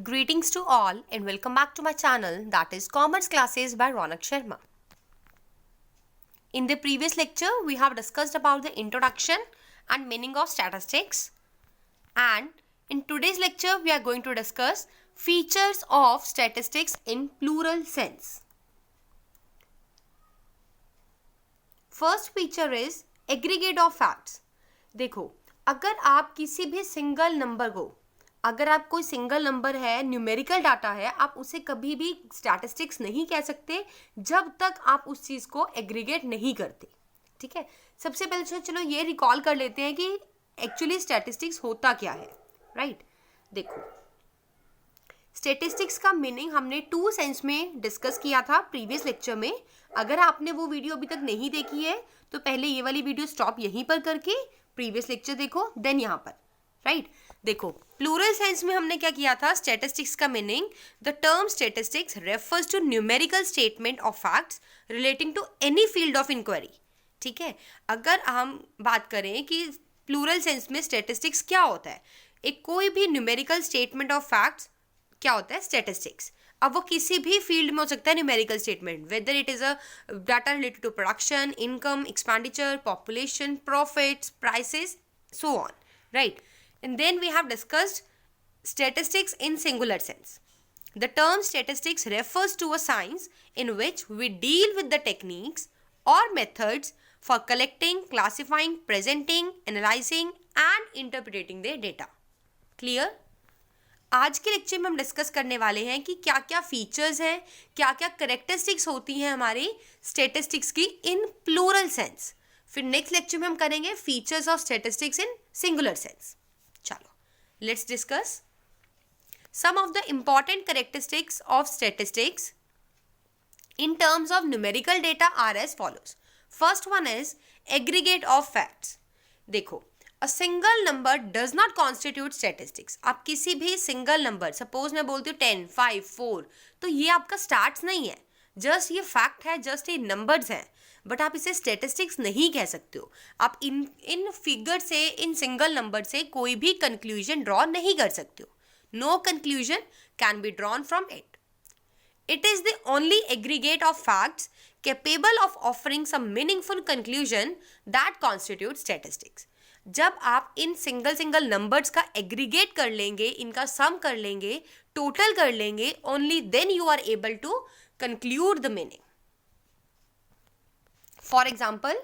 Greetings to all and welcome back to my channel, that is Commerce Classes by Ronak Sharma. In the previous lecture, we have discussed about the introduction and meaning of statistics, and in today's lecture we are going to discuss features of statistics in plural sense. First feature is aggregate of facts. देखो, अगर आप किसी भी single number को, अगर आप कोई single number है, न्यूमेरिकल डाटा है, आप उसे कभी भी स्टैटिस्टिक्स नहीं कह सकते जब तक आप उस चीज़ को एग्रीगेट नहीं करते. ठीक है, सबसे पहले चलो ये रिकॉल कर लेते हैं कि एक्चुअली स्टैटिस्टिक्स होता क्या है. राइट, देखो स्टैटिस्टिक्स का मीनिंग हमने टू सेंस में डिस्कस किया था प्रीवियस लेक्चर में. अगर आपने वो वीडियो अभी तक नहीं देखी है तो पहले ये वाली वीडियो स्टॉप यहीं पर करके प्रीवियस लेक्चर देखो, देन यहाँ पर. राइट, देखो प्लूरल सेंस में हमने क्या किया था. स्टैटिस्टिक्स का meaning, the term statistics refers to numerical statement of facts relating to any field of inquiry. ठीक है, अगर हम बात करें कि प्लूरल सेंस में स्टैटिस्टिक्स क्या होता है, एक कोई भी न्यूमेरिकल स्टेटमेंट ऑफ फैक्ट्स क्या होता है स्टैटिस्टिक्स. अब वो किसी भी फील्ड में हो सकता है numerical statement, whether it is a data related to production, income, expenditure, population, profits, prices, so on. Right, and then we have discussed statistics in singular sense. The term statistics refers to a science in which we deal with the techniques or methods for collecting, classifying, presenting, analyzing and interpreting the data. Clear? आज के lecture में हम discuss करने वाले हैं कि क्या क्या फीचर्स हैं, क्या क्या करेक्टरिस्टिक्स होती हैं हमारी स्टैटिस्टिक्स की इन प्लूरल सेंस. फिर नेक्स्ट लेक्चर में हम करेंगे features of statistics in singular sense. चलो, let's discuss some of the important characteristics of statistics in terms of numerical data are as follows. First one is aggregate of facts. देखो, a single number does not constitute statistics. आप किसी भी single number, suppose मैं बोलती हूँ 10, 5, 4, तो ये आपका स्टैट्स नहीं है, जस्ट ये फैक्ट है, जस्ट ये नंबर्स हैं, बट आप इसे स्टैटिस्टिक्स नहीं कह सकते हो. आप इन फिगर से, इन सिंगल नंबर से कोई भी कंक्लूजन ड्रॉ नहीं कर सकते हो. No conclusion can be drawn from it. It is the only aggregate of facts capable of offering some meaningful conclusion that constitute statistics. जब आप इन सिंगल नंबर्स का एग्रीगेट कर लेंगे, इनका सम कर लेंगे, टोटल कर लेंगे, only then you are able to conclude the meaning. For example,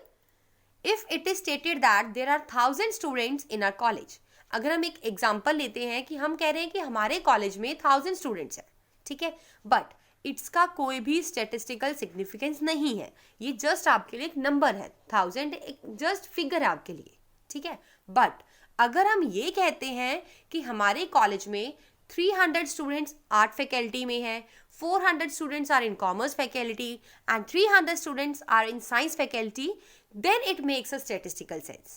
if it is stated that there are 1000 students in our college, अगर हम एक एग्जाम्पल लेते हैं कि हम कह रहे हैं कि हमारे कॉलेज में 1000 स्टूडेंट्स हैं, ठीक है, बट इसका कोई भी स्टेटिस्टिकल सिग्निफिकेंस नहीं है. ये जस्ट आपके लिए एक नंबर है, 1000 एक जस्ट फिगर है आपके लिए. ठीक है, बट अगर हम ये कहते हैं कि हमारे कॉलेज में 300 स्टूडेंट्स आर्ट फैकल्टी में है, 400 students are in commerce faculty and 300 students are in science faculty, then it makes a statistical sense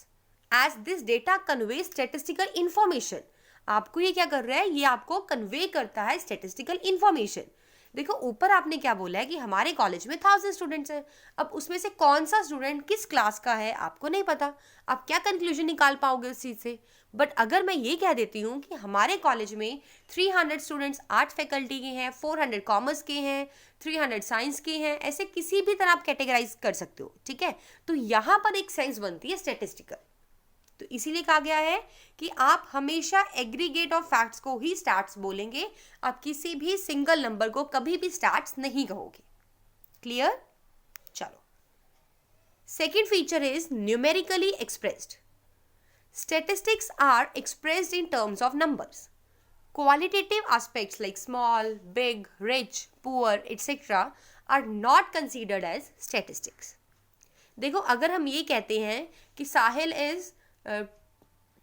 as this data conveys statistical information. आपको ये क्या कर रहा है, ये आपको कन्वे करता है statistical information. देखो ऊपर आपने क्या बोला है कि हमारे कॉलेज में 1000 स्टूडेंट्स हैं. अब उसमें से कौन सा स्टूडेंट किस क्लास का है आपको नहीं पता, आप क्या कंक्लूजन निकाल पाओगे उस चीज़ से. बट अगर मैं ये कह देती हूँ कि हमारे कॉलेज में 300 स्टूडेंट्स आर्ट फैकल्टी के हैं, 400 कॉमर्स के हैं, 300 साइंस के हैं, ऐसे किसी भी तरह आप कैटेगराइज कर सकते हो. ठीक है, तो यहाँ पर एक सेंस बनती है स्टैटिस्टिकल. तो इसीलिए कहा गया है कि आप हमेशा एग्रीगेट ऑफ फैक्ट्स को ही स्टैट्स बोलेंगे, आप किसी भी सिंगल नंबर को कभी भी स्टैट्स नहीं कहोगे. क्लियर? चलो, second feature is numerically expressed. Statistics are expressed in terms of numbers. Qualitative aspects like small, big, rich, poor, etc. are not considered as statistics. देखो अगर हम ये कहते हैं कि साहिल इज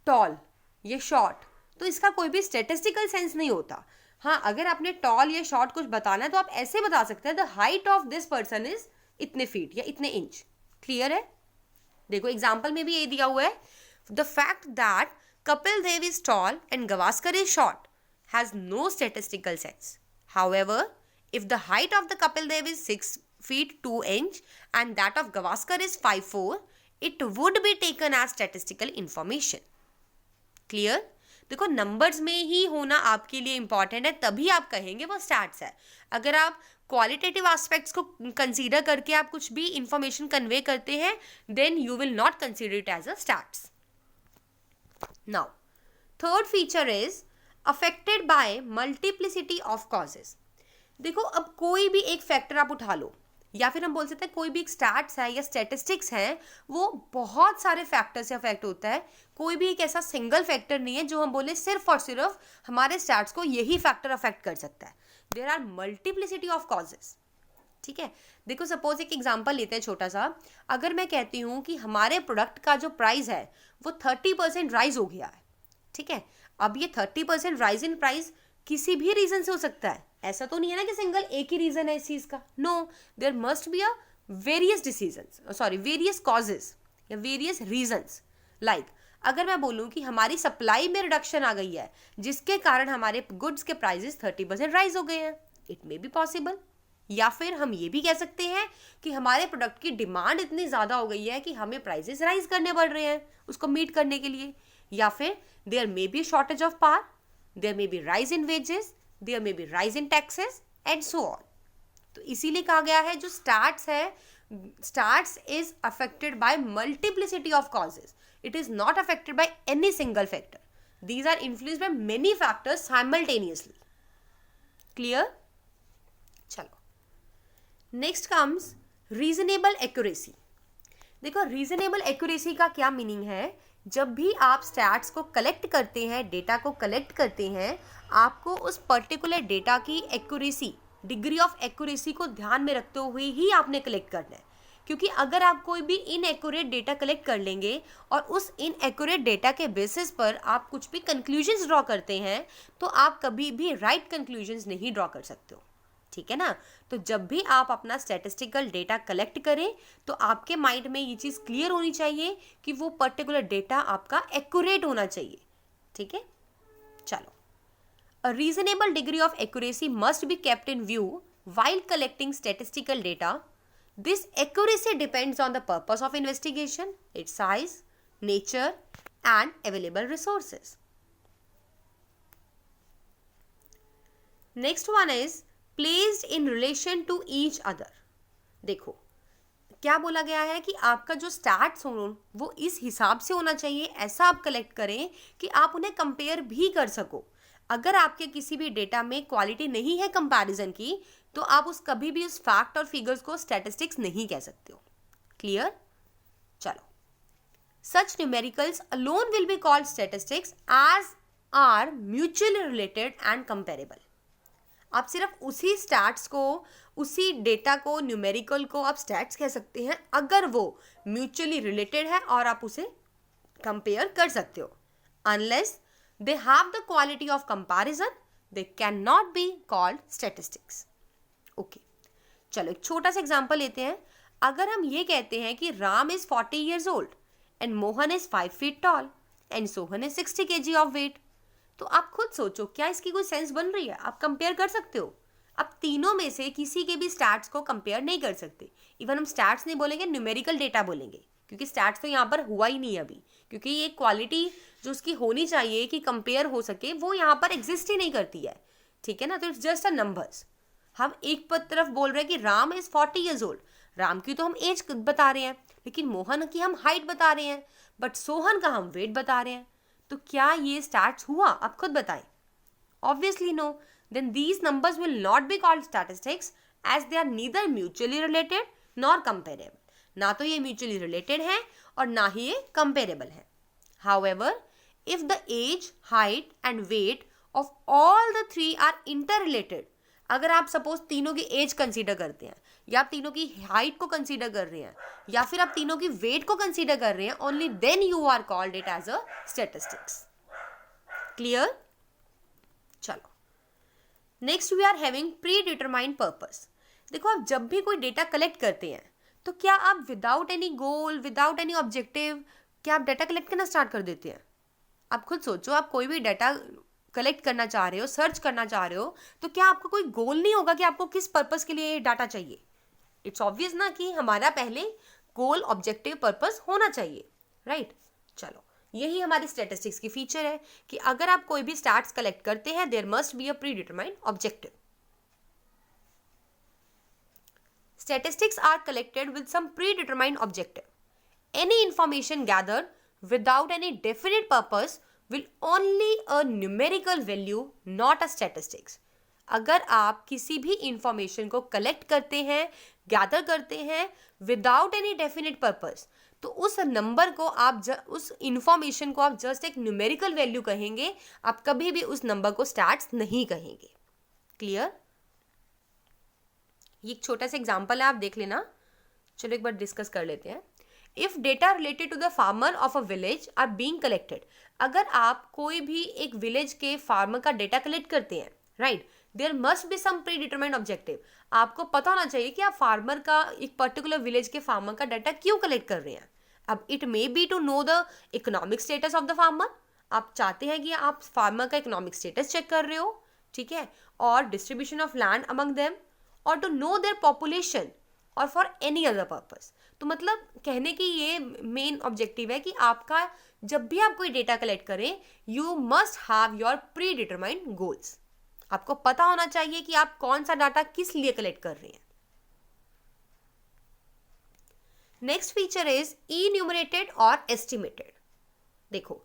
टॉल, ये शॉर्ट, तो इसका कोई भी स्टेटिस्टिकल सेंस नहीं होता. हाँ, अगर आपने टॉल या शॉर्ट कुछ बताना है तो आप ऐसे बता सकते हैं the height of this person is इतने फीट या इतने इंच. क्लियर है? देखो एग्जाम्पल में भी ये दिया हुआ है, the fact that Kapil Dev is tall and Gavaskar is short has no statistical sense. However, if the height of the Kapil Dev is 6 feet 2 inch and that of Gavaskar is 5'4", it would be taken as statistical information. Clear? देखो numbers में ही होना आपके लिए important है, तभी आप कहेंगे वो स्टैट्स है। अगर आप क्वालिटेटिव एस्पेक्ट्स को कंसीडर करके आप कुछ भी इंफॉर्मेशन कन्वे करते हैं, then you will not consider it as a stats. Now third feature is affected by multiplicity of causes. देखो अब कोई भी एक फैक्टर आप उठा लो, या फिर हम बोल सकते हैं कोई भी एक स्टैट्स है या स्टैटिस्टिक्स है, वो बहुत सारे फैक्टर से अफेक्ट होता है। कोई भी एक ऐसा सिंगल फैक्टर नहीं है जो हम बोले सिर्फ और सिर्फ हमारे स्टैट्स को यही फैक्टर अफेक्ट कर सकता है। There are multiplicity of causes. ठीक है, देखो सपोज एक एग्जांपल लेते हैं छोटा सा। अगर मैं कहती हूँ कि हमारे प्रोडक्ट का जो प्राइस है वो 30% राइज हो गया है, ठीक है, अब ये 30% राइज इन प्राइस किसी भी रीजन से हो सकता है। ऐसा तो नहीं है ना कि सिंगल एक ही रीजन है इस चीज का। No, there must be a various causes या वेरियस रीजंस। लाइक अगर मैं बोलूं कि हमारी सप्लाई में रिडक्शन आ गई है जिसके कारण हमारे गुड्स के प्राइसेस 30% राइज हो गए हैं, इट मे बी पॉसिबल। या फिर हम ये भी कह सकते हैं कि हमारे प्रोडक्ट की डिमांड इतनी ज़्यादा हो गई है कि हमें प्राइसेस राइज करने पड़ रहे हैं उसको मीट करने के लिए। या फिर there may be shortage of power, there may be rise in wages, there may be rise in taxes and so on. तो इसीलिए कहा गया है जो स्टार्ट्स है, stats is affected by multiplicity of causes, it is not affected by any single factor, these are influenced by many factors simultaneously. Clear? चलो next comes reasonable accuracy. देखो reasonable accuracy का क्या मीनिंग है, जब भी आप stats को collect करते हैं, डेटा को कलेक्ट करते हैं, आपको उस पर्टिकुलर डेटा की एक्यूरेसी, डिग्री ऑफ एक्यूरेसी को ध्यान में रखते हुए ही आपने कलेक्ट करना है। क्योंकि अगर आप कोई भी इनएक्यूरेट डेटा कलेक्ट कर लेंगे और उस इनएक्यूरेट डेटा के बेसिस पर आप कुछ भी कंक्लूजन्स ड्रॉ करते हैं, तो आप कभी भी राइट कंक्लूजन्स नहीं ड्रॉ कर सकते हो। ठीक है ना? तो जब भी आप अपना स्टैटिस्टिकल डेटा कलेक्ट करें तो आपके माइंड में ये चीज़ क्लियर होनी चाहिए कि वो पर्टिकुलर डेटा आपका एक्यूरेट होना चाहिए। ठीक है, चलो, a reasonable degree of accuracy must be kept in view while collecting statistical data. This accuracy depends on the purpose of investigation, its size, nature, and available resources. Next one is placed in relation to each other. देखो क्या बोला गया है कि आपका जो stats हो वो इस हिसाब से होना चाहिए, ऐसा आप कलेक्ट करें कि आप उन्हें कंपेयर भी कर सको। अगर आपके किसी भी डेटा में क्वालिटी नहीं है कंपैरिजन की, तो आप उस कभी भी उस फैक्ट और फिगर्स को स्टैटिस्टिक्स नहीं कह सकते हो। क्लियर? चलो, such numericals alone will be called statistics as are mutually related and comparable. आप सिर्फ उसी स्टैट्स को, उसी डेटा को, न्यूमेरिकल को आप स्टैट्स कह सकते हैं अगर वो म्यूचुअली रिलेटेड है और आप उसे कंपेयर कर सकते हो। Unless they have the quality of comparison, they cannot be called statistics. Okay, चलो एक छोटा सा एग्जांपल लेते हैं। अगर हम ये कहते हैं कि Ram is 40 years old and Mohan is 5 feet tall and Sohan is 60 kg of weight, तो आप खुद सोचो क्या इसकी कोई सेंस बन रही है? आप कंपेयर कर सकते हो? आप तीनों में से किसी के भी स्टैट्स को कंपेयर नहीं कर सकते। इवन हम स्टैट्स नहीं बोलेंगे, न्यूमेरिकल डेटा बोलेंगे, क्योंकि स्टैट्स तो यहाँ पर हुआ ही नहीं अभी, क्योंकि ये क्वालिटी जो उसकी होनी चाहिए कि कंपेयर हो सके वो यहाँ पर एग्जिस्ट ही नहीं करती है। ठीक है ना? तो इट्स जस्ट अ नंबर्स। हम एक तरफ बोल रहे हैं कि Ram is 40 years old, Ram की तो हम एज बता रहे हैं, लेकिन मोहन की हम हाइट बता रहे हैं, बट सोहन का हम वेट बता रहे हैं। तो क्या ये स्टैट्स हुआ? आप खुद बताएं। Obviously no. Then these numbers will not be called statistics as they are neither mutually related nor comparable. ना तो ये म्यूचुअली रिलेटेड है और ना ही ये कंपेरेबल है। However, if the age, height and weight of all the three are interrelated, अगर आप सपोज तीनों की एज कंसीडर करते हैं, या आप तीनों की हाइट को कंसीडर कर रहे हैं, या फिर आप तीनों की वेट को कंसीडर कर रहे हैं, only then you are called it as a statistics. Clear? चलो, next we are having predetermined purpose. देखो आप जब भी कोई डेटा कलेक्ट करते हैं तो क्या आप विदाउट एनी गोल, विदाउट एनी ऑब्जेक्टिव, क्या आप डाटा कलेक्ट करना स्टार्ट कर देते हैं? आप खुद सोचो, आप कोई भी डाटा कलेक्ट करना चाह रहे हो, सर्च करना चाह रहे हो, तो क्या आपका कोई गोल नहीं होगा कि आपको किस पर्पस के लिए डाटा चाहिए? इट्स ऑब्वियस ना कि हमारा पहले गोल, ऑब्जेक्टिव, पर्पस होना चाहिए, राइट? चलो, यही हमारी स्टैटिस्टिक्स की फीचर है कि अगर आप कोई भी स्टैट्स कलेक्ट करते हैं there must be a predetermined objective. Statistics are collected with some predetermined objective. Any information gathered without any definite purpose will only a numerical value, not a statistics. अगर आप किसी भी information को collect करते हैं, gather करते हैं without any definite purpose, तो उस नंबर को आप उस इंफॉर्मेशन को आप जस्ट एक न्यूमेरिकल वैल्यू कहेंगे, आप कभी भी उस नंबर को स्टैट्स नहीं कहेंगे. क्लियर? ये एक छोटा सा एग्जाम्पल है, आप देख लेना. चलो एक बार डिस्कस कर लेते हैं. If data related to the farmer of a village are being collected, अगर आप कोई भी एक विलेज के फार्मर का डेटा कलेक्ट करते हैं, right, there must be some predetermined objective. आपको पता होना चाहिए कि आप फार्मर का, एक पर्टिकुलर विलेज के फार्मर का डाटा क्यों कलेक्ट कर रहे हैं. अब it may be to know the economic status of the farmer. आप चाहते हैं कि आप फार्मर का इकोनॉमिक स्टेटस चेक कर रहे हो, ठीक है, और distribution of land among them, और टू नो देयर पॉपुलेशन, और फॉर एनी अदर पर्पस. तो मतलब कहने की ये मेन ऑब्जेक्टिव है कि आपका जब भी आप कोई डेटा कलेक्ट करें, you must have your pre determined goals. आपको पता होना चाहिए कि आप कौन सा डाटा किस लिए कलेक्ट कर रहे हैं. नेक्स्ट फीचर इज इन्यूमरेटेड और एस्टिमेटेड. देखो,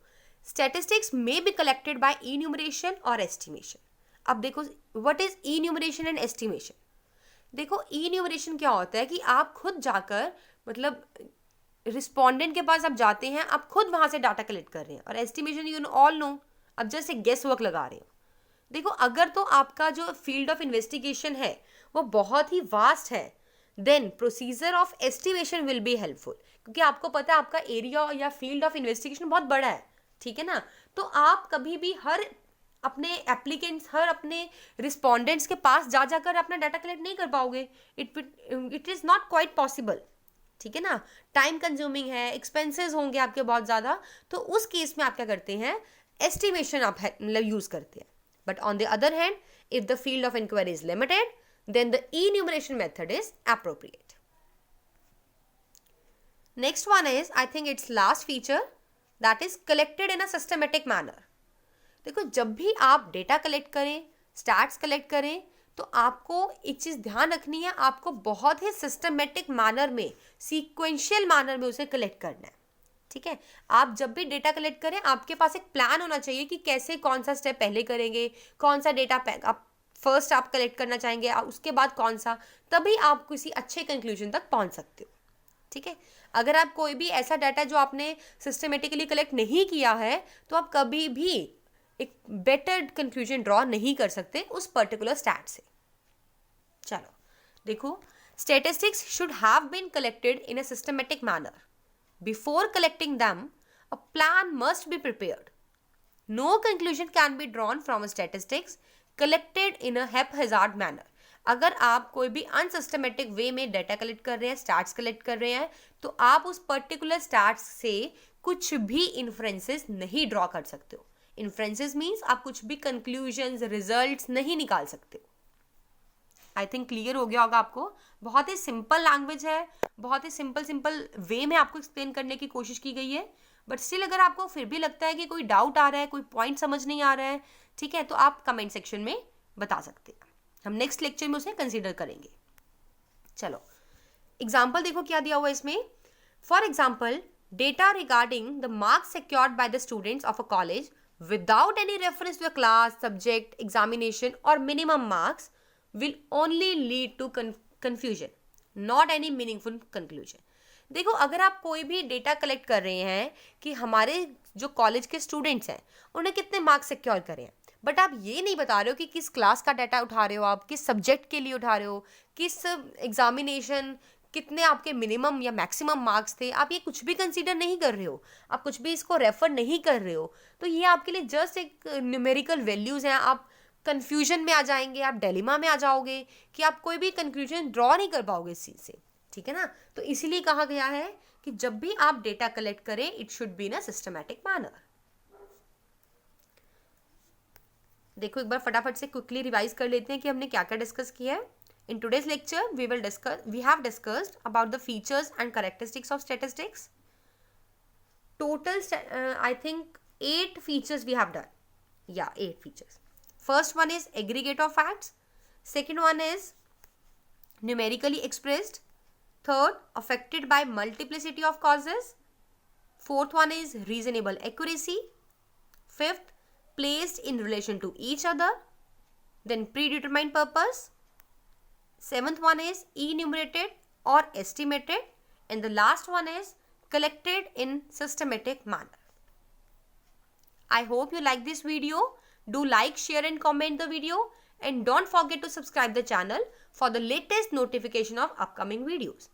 स्टैटिस्टिक्स में बी कलेक्टेड बाय इन्यूमरेशन और एस्टिमेशन. अब देखो, what is enumeration and estimation. देखो, इन्यूमरेशन क्या होता है कि आप खुद जाकर, मतलब रिस्पोंडेंट के पास आप जाते हैं, आप खुद वहां से डाटा कलेक्ट कर रहे हैं. और एस्टिमेशन यू ऑल नो, अब जस्ट एक गेस वर्क लगा रहे हो. देखो, अगर तो आपका जो फील्ड ऑफ इन्वेस्टिगेशन है वो बहुत ही वास्ट है, then procedure of estimation will be helpful, क्योंकि आपको पता है आपका एरिया या फील्ड ऑफ इन्वेस्टिगेशन बहुत बड़ा है, ठीक है ना. तो आप कभी भी हर अपने एप्लीकेंट्स, हर अपने रिस्पोंडेंट्स के पास जा जाकर अपना डाटा कलेक्ट नहीं कर पाओगे. It is not quite possible, ठीक है ना. टाइम कंज्यूमिंग है, एक्सपेंसेस होंगे आपके बहुत ज़्यादा. तो उस केस में आप क्या करते हैं, एस्टिमेशन आप मतलब यूज़ करते हैं. But on the other hand, if the field of inquiry is limited, then the enumeration method is appropriate. Next one is, I think it's last feature, that is collected in a systematic manner. देखो, जब भी आप data collect करें, stats collect करें, तो आपको एक चीज़ ध्यान रखनी है, आपको बहुत ही सिस्टमेटिक मैनर में, सीक्वेंशियल मैनर में उसे कलेक्ट करना है, ठीक है. आप जब भी डेटा कलेक्ट करें, आपके पास एक प्लान होना चाहिए कि कैसे, कौन सा स्टेप पहले करेंगे, कौन सा डेटा आप फर्स्ट आप कलेक्ट करना चाहेंगे, उसके बाद कौन सा, तभी आप किसी अच्छे कंक्लूजन तक पहुंच सकते हो, ठीक है. अगर आप कोई भी ऐसा डाटा जो आपने सिस्टमेटिकली कलेक्ट नहीं किया है, तो आप कभी भी एक बेटर कंक्लूजन ड्रॉ नहीं कर सकते उस पर्टिकुलर स्टैट से. चलो देखो, statistics should have been collected in a systematic manner. Before collecting them, a plan must be prepared. No conclusion can be drawn from statistics collected in a haphazard manner. अगर आप कोई भी unsystematic वे में data collect कर रहे हैं, stats collect कर रहे हैं, तो आप उस पर्टिकुलर स्टैट्स से कुछ भी इन्फ्रेंसेस नहीं ड्रॉ कर सकते हो. इन्फ्रेंसेस मीन्स आप कुछ भी कंक्लूजन्स, रिजल्ट्स नहीं निकाल सकते हो. आई थिंक क्लियर हो गया होगा आपको. बहुत ही सिंपल लैंग्वेज है, बहुत ही सिंपल वे में आपको एक्सप्लेन करने की कोशिश की गई है. बट स्टिल अगर आपको फिर भी लगता है कि कोई डाउट आ रहा है, कोई पॉइंट समझ नहीं आ रहा है, ठीक है, तो आप कमेंट सेक्शन में बता सकते हैं. हम नेक्स्ट लेक्चर में उसे कंसीडर करेंगे. चलो एग्जाम्पल देखो क्या दिया हुआ है इसमें. For example, data regarding the marks secured by the students of a college without any reference to a class, subject, examination और minimum marks will only lead to confusion, not any meaningful conclusion. देखो, अगर आप कोई भी data collect कर रहे हैं कि हमारे जो कॉलेज के स्टूडेंट्स हैं उन्हें कितने मार्क्स सिक्योर करें, बट आप ये नहीं बता रहे हो कि किस क्लास का डाटा उठा रहे हो, आप किस सब्जेक्ट के लिए उठा रहे हो, किस एग्जामिनेशन, कितने आपके मिनिमम या मैक्सिमम मार्क्स थे, आप ये कुछ भी कंसीडर नहीं कर रहे हो, आप कुछ भी इसको रेफर नहीं कर रहे हो, तो ये आपके लिए जस्ट एक न्यूमेरिकल वैल्यूज़ हैं. आप कंफ्यूजन में आ जाएंगे, आप डिलेमा में आ जाओगे कि आप कोई भी कंक्लूजन ड्रॉ नहीं कर पाओगे इस चीज़ से, ठीक है ना. तो इसीलिए कहा गया है कि जब भी आप डेटा कलेक्ट करें, it should be in a systematic manner. देखो एक बार फटाफट से क्विकली रिवाइज कर लेते हैं कि हमने क्या क्या डिस्कस किया है. In today's lecture we have discussed about the features and characteristics of statistics. total, I think 8 features we have done. Yeah, 8 features. First one is aggregate of facts. Second one is numerically expressed. Third, affected by multiplicity of causes. Fourth one is reasonable accuracy. Fifth, placed in relation to each other. Then predetermined purpose. Seventh one is enumerated or estimated. And the last one is collected in systematic manner. I hope you like this video. Do like, share and comment the video. And don't forget to subscribe the channel for the latest notification of upcoming videos.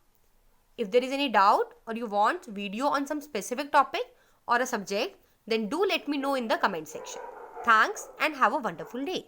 If there is any doubt or you want video on some specific topic or a subject, then do let me know in the comment section. Thanks and have a wonderful day.